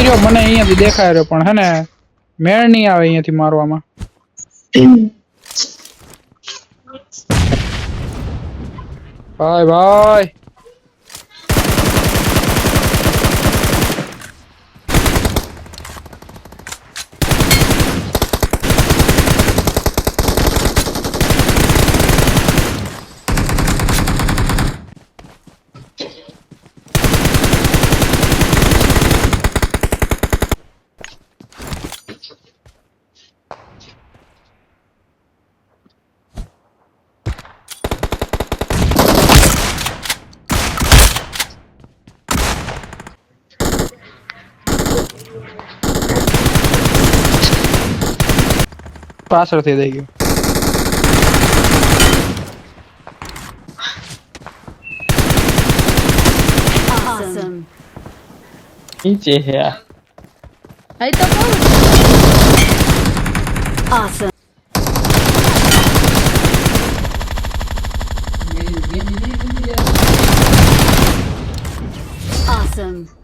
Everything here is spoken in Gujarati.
જો મને અહીંયાથી દેખાય રહ્યો પણ હે ને મેળ નહીં આવે અહીંયાથી મારવામાં. ભાઈ ભાઈ પાછળથી દઈ ગયો. Awesome. નીચે હે આ. Ahí está todo. Awesome. Awesome.